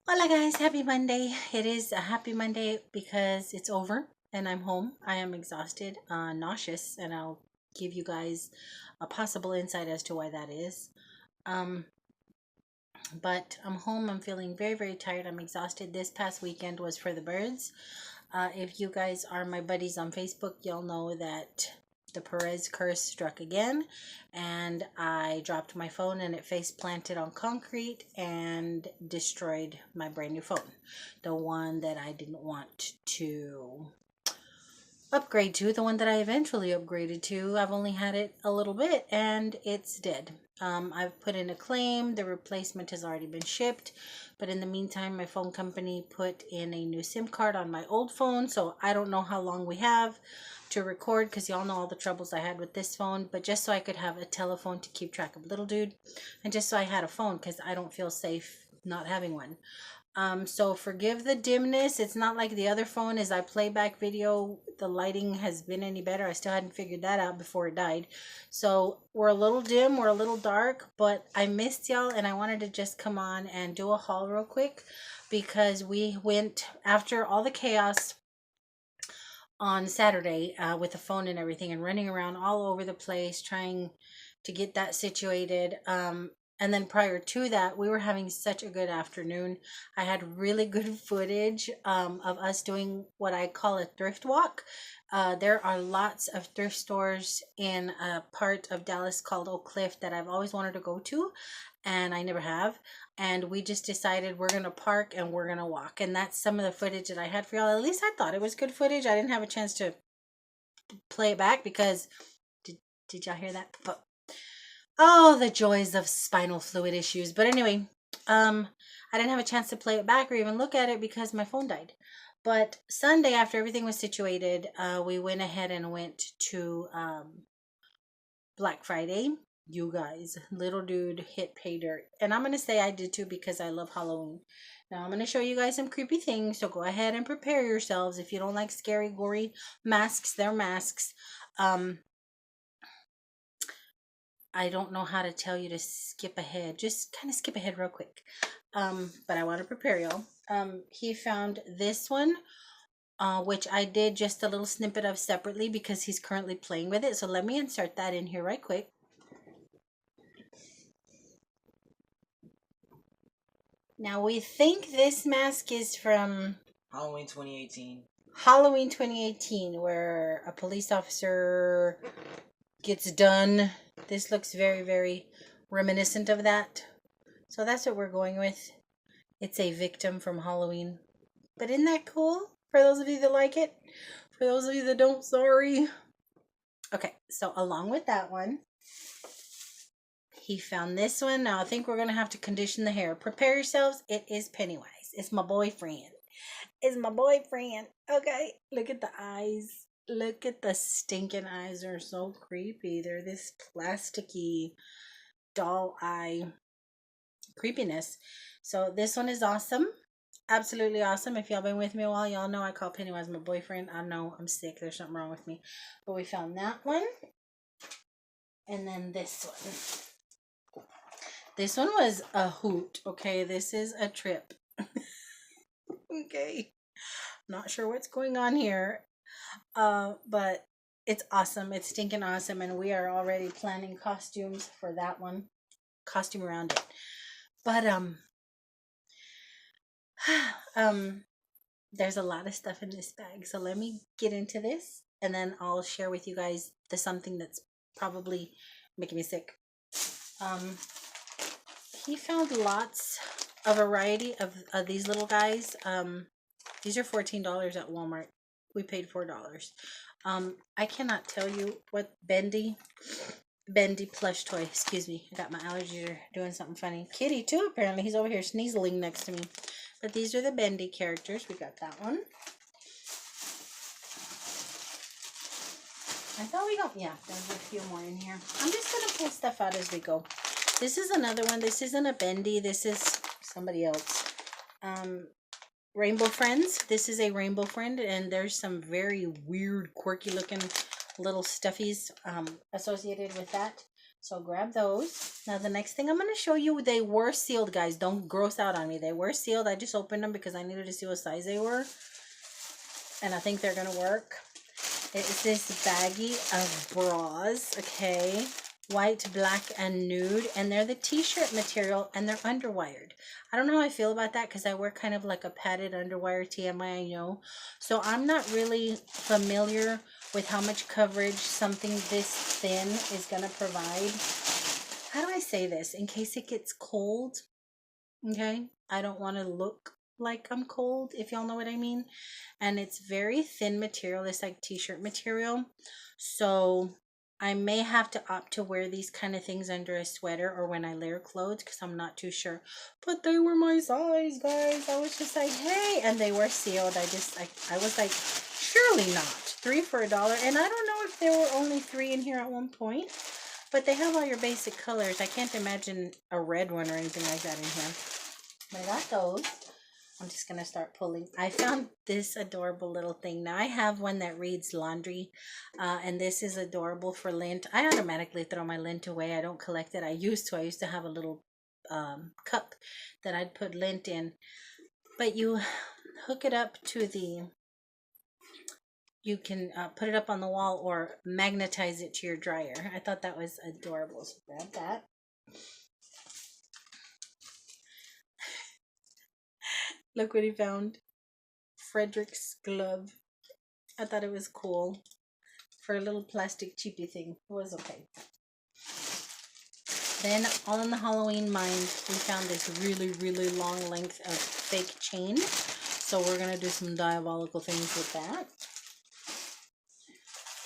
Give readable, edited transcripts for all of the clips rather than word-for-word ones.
Hola guys, happy Monday. It is a happy Monday because it's over and I'm home. I am exhausted, nauseous, and I'll give you guys a possible insight as to why that is. Um, but I'm home. I'm feeling very, very tired. I'm exhausted. This past weekend was for the birds. If you guys are my buddies on Facebook, you'll know that the Perez curse struck again, and I dropped my phone and it face planted on concrete and destroyed my brand new phone, the one that I didn't want to upgrade to, the one that I eventually upgraded to. I've only had it a little bit and it's dead. I've put in a claim. The replacement has already been shipped, but in the meantime, my phone company put in a new SIM card on my old phone, so I don't know how long we have to record because y'all know all the troubles I had with this phone, but just so I could have a telephone to keep track of little dude, and just so I had a phone because I don't feel safe not having one. So forgive the dimness. It's not like the other phone. As I play back video, the lighting has been any better. I still hadn't figured that out before it died. So we're a little dim, we're a little dark, but I missed y'all and I wanted to just come on and do a haul real quick because we went after all the chaos on Saturday with the phone and everything and running around all over the place trying to get that situated. And then prior to that, we were having such a good afternoon. I had really good footage of us doing what I call a thrift walk. There are lots of thrift stores in a part of Dallas called Oak Cliff that I've always wanted to go to, and I never have. And we just decided we're going to park and we're going to walk. And that's some of the footage that I had for y'all. At least I thought it was good footage. I didn't have a chance to play it back because did, did y'all hear that? But, oh, the joys of spinal fluid issues. But anyway, I didn't have a chance to play it back or even look at it because my phone died. But Sunday, after everything was situated, we went ahead and went to Black Friday. You guys, little dude hit pay dirt. And I'm going to say I did too because I love Halloween. Now I'm going to show you guys some creepy things. So go ahead and prepare yourselves. If you don't like scary, gory masks, they're masks. Um, I don't know how to tell you to skip ahead. Just kind of skip ahead real quick. But I want to prepare y'all. He found this one, which I did just a little snippet of separately because he's currently playing with it. So let me insert that in here right quick. Now we think this mask is from Halloween 2018. Halloween 2018, where a police officer gets done. This looks very, very reminiscent of that. So that's what we're going with. It's a victim from Halloween. But isn't that cool? For those of you that like it. For those of you that don't, sorry. Okay, so along with that one, he found this one. Now I think we're going to have to condition the hair. Prepare yourselves. It is Pennywise. It's my boyfriend. It's my boyfriend. Okay, look at the eyes. Look at the stinking eyes. They're so creepy. They're this plasticky doll eye creepiness. So this one is awesome. Absolutely awesome. If y'all been with me a while, y'all know I call Pennywise my boyfriend. I know I'm sick. There's something wrong with me. But we found that one. And then this one. This one was a hoot. Okay, this is a trip. Okay. Not sure what's going on here. But it's awesome. It's stinking awesome. And we are already planning costumes for that one. Costume around it. But um there's a lot of stuff in this bag. So let me get into this and then I'll share with you guys the something that's probably making me sick. Um he found lots of variety of these little guys. These are $14 at Walmart. We paid $4. I cannot tell you what Bendy plush toy. Excuse me. I got my allergies are doing something funny. Kitty too, apparently. He's over here sneezling next to me. But these are the Bendy characters. We got that one. I thought we got, yeah, there's a few more in here. I'm just going to pull stuff out as we go. This is another one. This isn't a Bendy. This is somebody else. Rainbow Friends. This is a Rainbow Friend, and there's some very weird, quirky looking little stuffies associated with that. So grab those. Now the next thing I'm going to show you, they were sealed, guys. Don't gross out on me. They were sealed. I just opened them because I needed to see what size they were. And I think they're going to work. It's this baggie of bras, okay? White, black, and nude. And they're the t-shirt material and they're underwired. I don't know how I feel about that because I wear kind of like a padded underwire, TMI, I know. So I'm not really familiar with how much coverage something this thin is going to provide. How do I say this? In case it gets cold, okay? I don't want to look like I'm cold, if y'all know what I mean. And it's very thin material. It's like t-shirt material. So I may have to opt to wear these kind of things under a sweater or when I layer clothes because I'm not too sure. But they were my size, guys. I was just like, hey. And they were sealed. I was like, surely not. 3 for $1. And I don't know if there were only 3 in here at one point. But they have all your basic colors. I can't imagine a red one or anything like that in here. But I got those. I'm just going to start pulling. I found this adorable little thing. Now I have one that reads laundry. And this is adorable for lint. I automatically throw my lint away. I don't collect it. I used to have a little cup that I'd put lint in. But you hook it up to the... You can put it up on the wall or magnetize it to your dryer. I thought that was adorable. So grab that. Look what he found. Frederick's glove. I thought it was cool. For a little plastic cheapy thing. It was okay. Then, all in the Halloween mind, we found this really, really long length of fake chain. So we're going to do some diabolical things with that.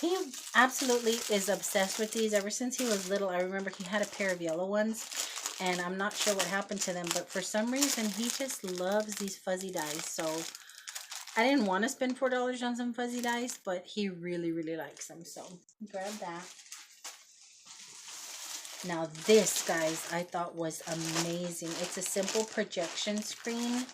He absolutely is obsessed with these. Ever since he was little, I remember he had a pair of yellow ones. And I'm not sure what happened to them. But for some reason, he just loves these fuzzy dice. So I didn't want to spend $4 on some fuzzy dice. But he really, really likes them. So grab that. Now this, guys, I thought was amazing. It's a simple projection screen.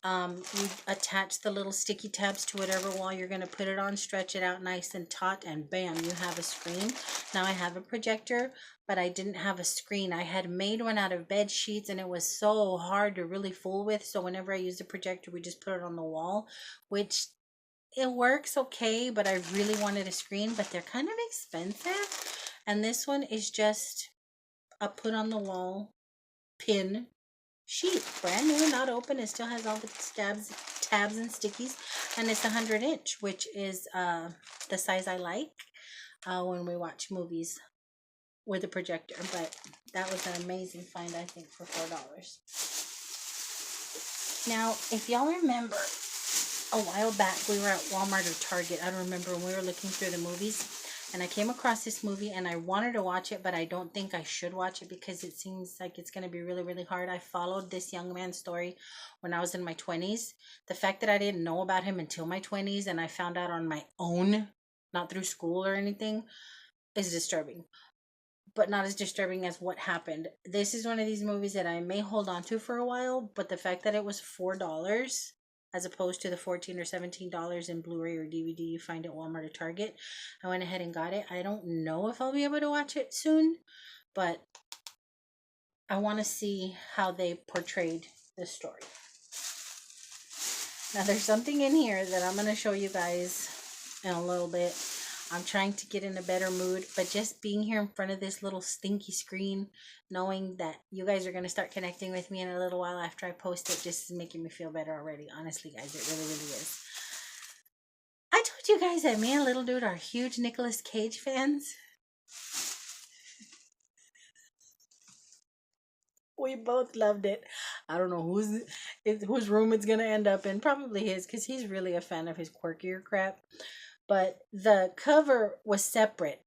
You attach the little sticky tabs to whatever wall you're going to put it on, stretch it out nice and taut, and bam, you have a screen. Now I have a projector, but I didn't have a screen. I had made one out of bed sheets, and it was so hard to really fool with. So whenever I use the projector, we just put it on the wall, which it works okay, but I really wanted a screen, but they're kind of expensive. And this one is just a put on the wall pin sheet, brand new, not open. It still has all the tabs and stickies, and it's 100-inch, which is the size I like when we watch movies with a projector. But that was an amazing find, I think, for $4. Now, if y'all remember, a while back we were at Walmart or Target, I don't remember, when we were looking through the movies, and I came across this movie and I wanted to watch it, but I don't think I should watch it because it seems like it's going to be really, really hard. I followed this young man's story when I was in my 20s. The fact that I didn't know about him until my 20s and I found out on my own, not through school or anything, is disturbing. But not as disturbing as what happened. This is one of these movies that I may hold on to for a while, but the fact that it was $4 as opposed to the $14 or $17 in Blu-ray or DVD you find at Walmart or Target, I went ahead and got it. I don't know if I'll be able to watch it soon, but I want to see how they portrayed the story. Now there's something in here that I'm going to show you guys in a little bit. I'm trying to get in a better mood, but just being here in front of this little stinky screen, knowing that you guys are going to start connecting with me in a little while after I post it, just is making me feel better already. Honestly, guys, it really, really is. I told you guys that me and Little Dude are huge Nicolas Cage fans. We both loved it. I don't know whose room it's going to end up in. Probably his, because he's really a fan of his quirkier crap. But the cover was separate.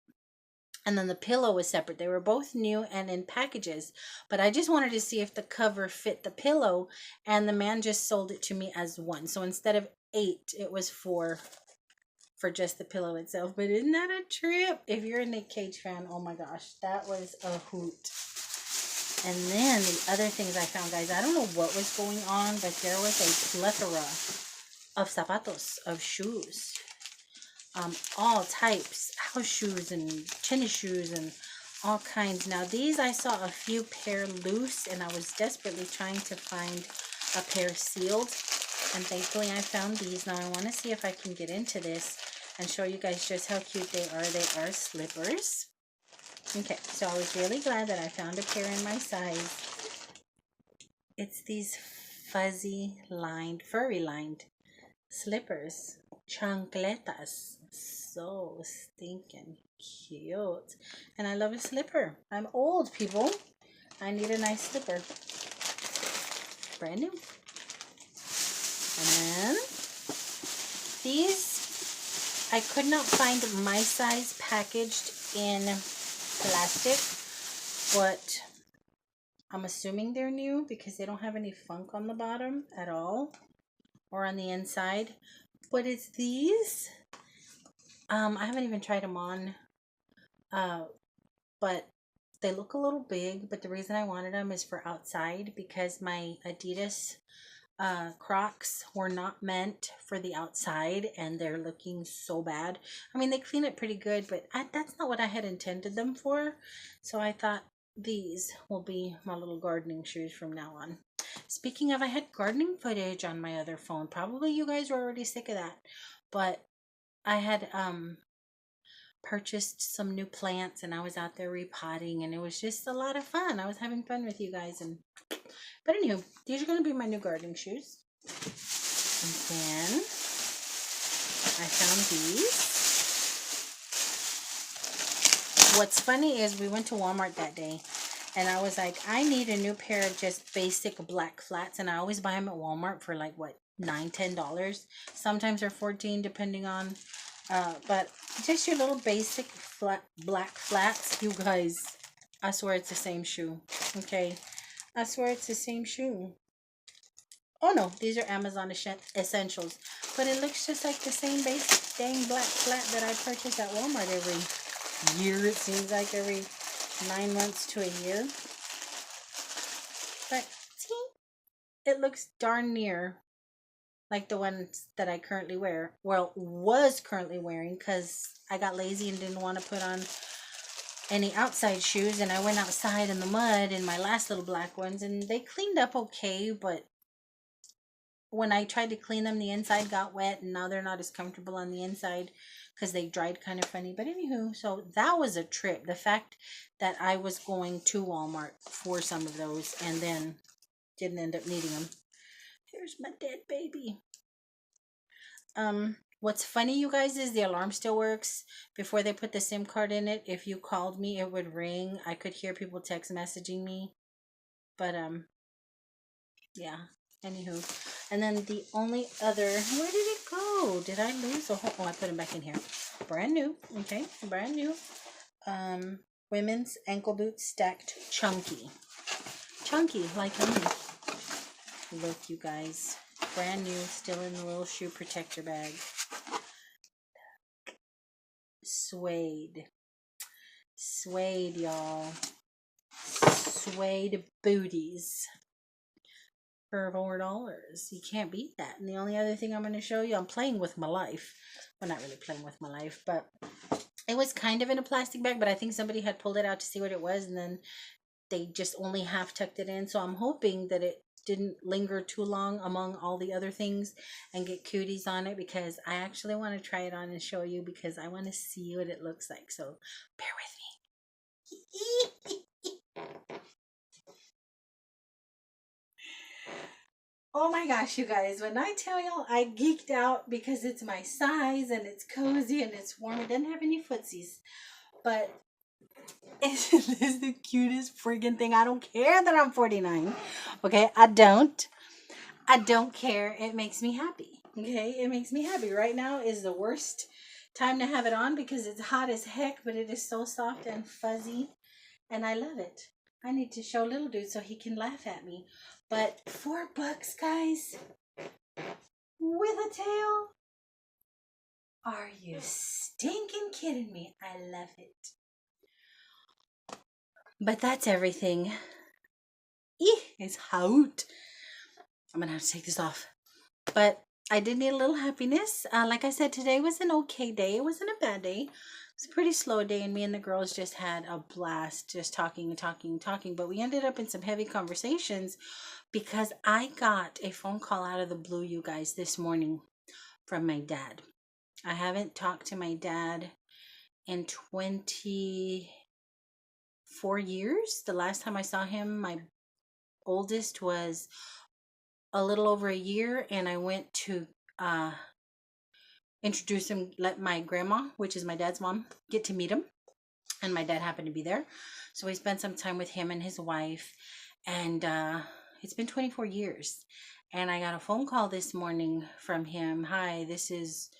And then the pillow was separate. They were both new and in packages. But I just wanted to see if the cover fit the pillow. And the man just sold it to me as one. So instead of 8, it was 4 for just the pillow itself. But isn't that a trip? If you're a Nick Cage fan, oh my gosh, that was a hoot. And then the other things I found, guys, I don't know what was going on, but there was a plethora of zapatos, of shoes. All types, house shoes and tennis shoes and all kinds. Now these, I saw a few pair loose and I was desperately trying to find a pair sealed, and thankfully I found these. Now I want to see if I can get into this and show you guys just how cute they are. They are slippers. Okay, so I was really glad that I found a pair in my size. It's these fuzzy lined, furry lined slippers, chancletas. So stinking cute. And I love a slipper. I'm old, people. I need a nice slipper. Brand new. And then these, I could not find my size packaged in plastic, but I'm assuming they're new because they don't have any funk on the bottom at all or on the inside. But it's these. I haven't even tried them on, but they look a little big. But the reason I wanted them is for outside, because my Adidas Crocs were not meant for the outside and they're looking so bad. I mean, they clean it pretty good, but that's not what I had intended them for. So I thought these will be my little gardening shoes from now on. Speaking of, I had gardening footage on my other phone. Probably you guys were already sick of that, but I had purchased some new plants and I was out there repotting and it was just a lot of fun. I was having fun with you guys. And but anywho, these are going to be my new gardening shoes. And then I found these. What's funny is we went to Walmart that day and I was like, I need a new pair of just basic black flats, and I always buy them at Walmart for like what, $9-10. Sometimes they're 14 depending on but just your little basic flat black flats. You guys, I swear it's the same shoe. Okay, I swear it's the same shoe. Oh no, these are Amazon essentials, but it looks just like the same basic dang black flat that I purchase at Walmart every year. It seems like every 9 months to a year. But see, it looks darn near like the ones that I currently wear. Well, was currently wearing, because I got lazy and didn't want to put on any outside shoes, and I went outside in the mud in my last little black ones, and they cleaned up okay, but when I tried to clean them, the inside got wet, and now they're not as comfortable on the inside because they dried kind of funny. But anywho, so that was a trip. The fact that I was going to Walmart for some of those and then didn't end up needing them. Here's my dead baby. What's funny, you guys, is the alarm still works. Before they put the SIM card in it, if you called me, it would ring. I could hear people text messaging me. But yeah. Anywho, and then the only other, where did it go? Did I lose? Oh, I put them back in here. Brand new. Okay, brand new. Women's ankle boots, stacked chunky. Chunky, like me. Look, you guys. Brand new, still in the little shoe protector bag. Suede. Suede, y'all. Suede booties for $4. You can't beat that. And the only other thing I'm going to show you, I'm playing with my life. Well, not really playing with my life, but it was kind of in a plastic bag, but I think somebody had pulled it out to see what it was, and then they just only half tucked it in. So I'm hoping that it didn't linger too long among all the other things and get cooties on it, because I actually want to try it on and show you, because I want to see what it looks like. So bear with me. Oh my gosh, you guys, when I tell y'all I geeked out because it's my size and it's cozy and it's warm, it doesn't have any footsies. But isn't this the cutest friggin' thing? I don't care that I'm 49. Okay, I don't. I don't care. It makes me happy. Okay, it makes me happy. Right now is the worst time to have it on because it's hot as heck, but it is so soft and fuzzy, and I love it. I need to show little dude so he can laugh at me. But $4, guys, with a tail? Are you stinking kidding me? I love it. But that's everything. It's hot. I'm gonna have to take this off. But I did need a little happiness. Like I said, today was an okay day. It wasn't a bad day. was a pretty slow day, and me and the girls just had a blast, just talking and talking and talking. But we ended up in some heavy conversations because I got a phone call out of the blue, you guys, this morning from my dad. I haven't talked to my dad in 24 years. The last time I saw him, my oldest was a little over a year, and I went to uh, introduce him, let my grandma, which is my dad's mom, get to meet him. And my dad happened to be there. So we spent some time with him and his wife. And it's been 24 years. And I got a phone call this morning from him. Hi, this is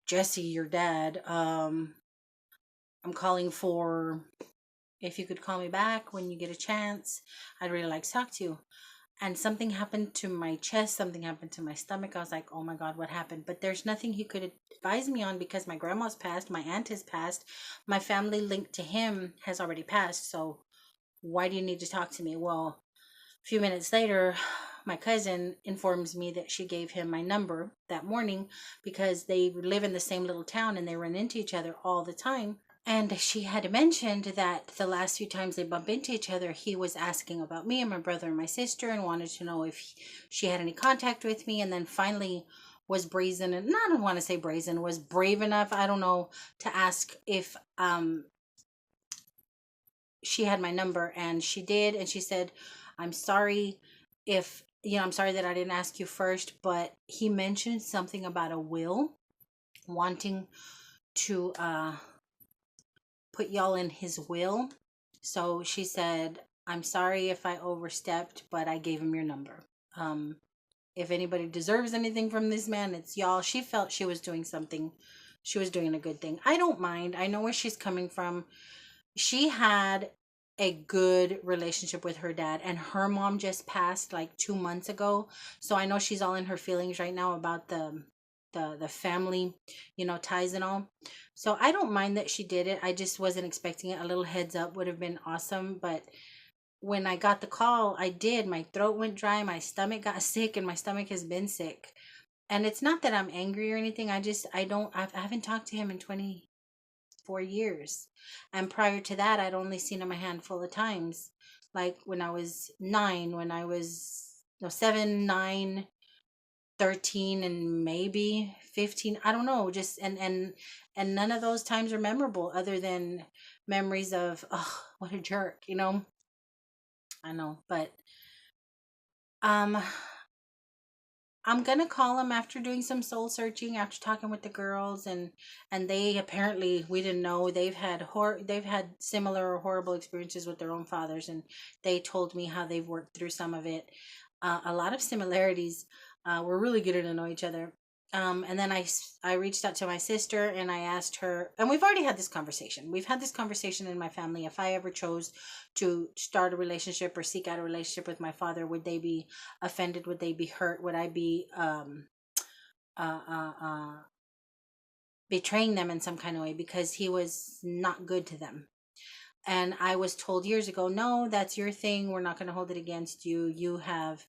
Jesse, your dad. I'm calling for if you could call me back when you get a chance. I'd really like to talk to you. And something happened to my chest, something happened to my stomach. I was like, oh my God, what happened? But there's nothing he could advise me on because my grandma's passed, my aunt has passed, my family linked to him has already passed. So why do you need to talk to me? Well, a few minutes later, my cousin informs me that she gave him my number that morning because they live in the same little town and they run into each other all the time. And she had mentioned that the last few times they bump into each other, he was asking about me and my brother and my sister and wanted to know if she had any contact with me. And then finally was brazen, and I don't want to say brazen, was brave enough, I don't know, to ask if she had my number. And she did. And she said, I'm sorry if, I'm sorry that I didn't ask you first, but he mentioned something about a will, wanting to put y'all in his will. So she said, I'm sorry if I overstepped, but I gave him your number. Um, if anybody deserves anything from this man, it's y'all. She felt she was doing something. She was doing a good thing. I don't mind. I know where she's coming from. She had a good relationship with her dad, and her mom just passed like 2 months ago. So I know she's all in her feelings right now about the family, ties and all. So I don't mind that she did it. I just wasn't expecting it. A little heads up would have been awesome. But when I got the call, I did. My throat went dry, my stomach got sick, and my stomach has been sick. And it's not that I'm angry or anything. I haven't talked to him in 24 years. And prior to that, I'd only seen him a handful of times. Like when I was 9, when I was, no, 7, 9, 13, and maybe 15. I don't know. Just, and none of those times are memorable other than memories of, oh, what a jerk. I know. But, um, I'm gonna call him after doing some soul searching, after talking with the girls, and they apparently, we didn't know, they've had similar or horrible experiences with their own fathers, and they told me how they've worked through some of it. A lot of similarities. We're really getting to know each other. And then I reached out to my sister and I asked her, and we've already had this conversation. We've had this conversation in my family. If I ever chose to start a relationship or seek out a relationship with my father, would they be offended? Would they be hurt? Would I be uh, uh, uh, betraying them in some kind of way because he was not good to them? And I was told years ago, no, that's your thing. We're not going to hold it against you. You have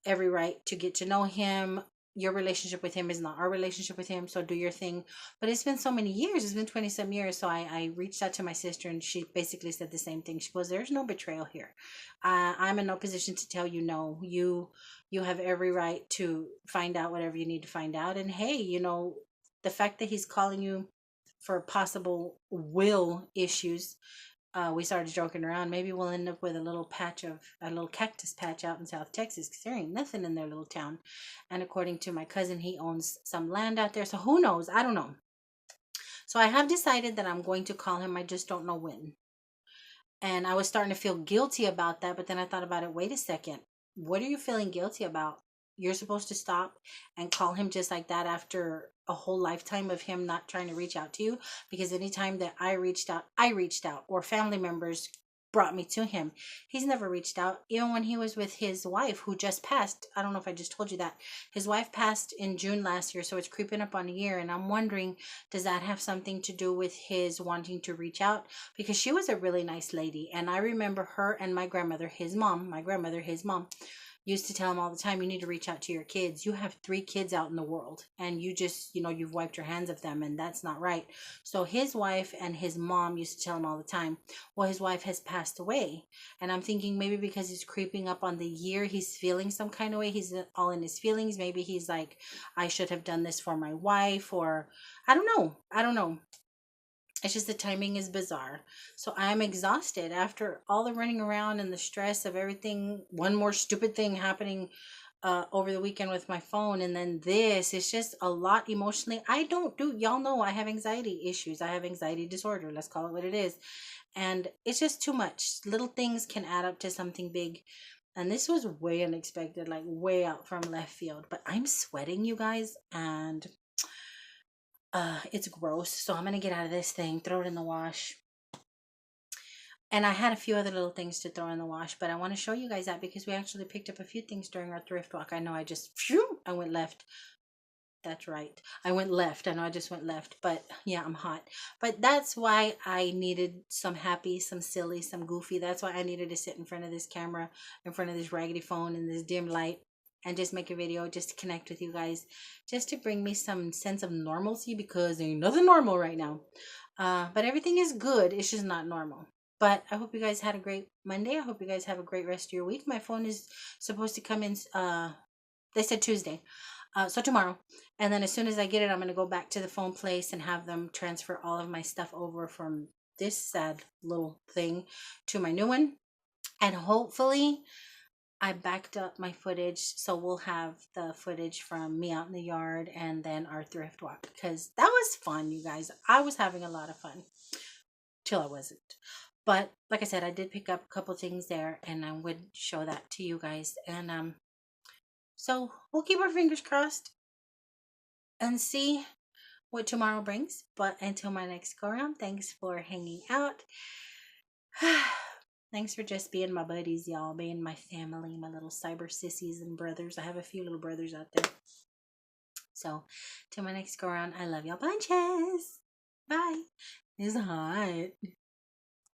every right to get to know him. Your relationship with him is not our relationship with him, so do your thing. But it's been so many years. It's been 20 some years. So I reached out to my sister, and she basically said the same thing. She goes, there's no betrayal here. I'm in no position to tell you no. You have every right to find out whatever you need to find out. And hey, the fact that he's calling you for possible will issues, we started joking around. Maybe we'll end up with a little cactus patch out in South Texas, because there ain't nothing in their little town. And according to my cousin, he owns some land out there. So who knows? I don't know. So I have decided that I'm going to call him. I just don't know when. And I was starting to feel guilty about that. But then I thought about it. Wait a second. What are you feeling guilty about? You're supposed to stop and call him just like that after a whole lifetime of him not trying to reach out to you. Because anytime that I reached out, or family members brought me to him. He's never reached out. Even when he was with his wife, who just passed. I don't know if I just told you that. His wife passed in June last year, so it's creeping up on a year. And I'm wondering, does that have something to do with his wanting to reach out? Because she was a really nice lady. And I remember her and my grandmother, his mom, used to tell him all the time, you need to reach out to your kids. You have 3 kids out in the world, and you just, you've wiped your hands of them, and that's not right. So his wife and his mom used to tell him all the time, well, his wife has passed away. And I'm thinking maybe because he's creeping up on the year, he's feeling some kind of way. He's all in his feelings. Maybe he's like, I should have done this for my wife, or I don't know. I don't know. It's just the timing is bizarre. So I'm exhausted after all the running around and the stress of everything. One more stupid thing happening over the weekend with my phone, and then this. It's just a lot emotionally. I don't do, y'all know I have anxiety issues. I have anxiety disorder. Let's call it what it is. And it's just too much. Little things can add up to something big. And this was way unexpected, like way out from left field. But I'm sweating, you guys, and it's gross. So I'm gonna get out of this thing, throw it in the wash. And I had a few other little things to throw in the wash, but I want to show you guys that because we actually picked up a few things during our thrift walk. I know I just, phew, I went left. That's right. I went left. I know I just went left, but yeah, I'm hot. But that's why I needed some happy, some silly, some goofy. That's why I needed to sit in front of this camera, in front of this raggedy phone in this dim light, and just make a video just to connect with you guys, just to bring me some sense of normalcy because ain't nothing normal right now. But everything is good. It's just not normal. But I hope you guys had a great Monday. I hope you guys have a great rest of your week. My phone is supposed to come in, they said Tuesday. So tomorrow. And then as soon as I get it, I'm going to go back to the phone place and have them transfer all of my stuff over from this sad little thing to my new one. And hopefully I backed up my footage, so we'll have the footage from me out in the yard and then our thrift walk, because that was fun, you guys. I was having a lot of fun till I wasn't. But like I said, I did pick up a couple things there, and I would show that to you guys. And so we'll keep our fingers crossed and see what tomorrow brings. But until my next go around, thanks for hanging out. Thanks for just being my buddies, y'all, being my family, my little cyber sissies and brothers. I have a few little brothers out there. So, till my next go around, I love y'all bunches. Bye. It's hot.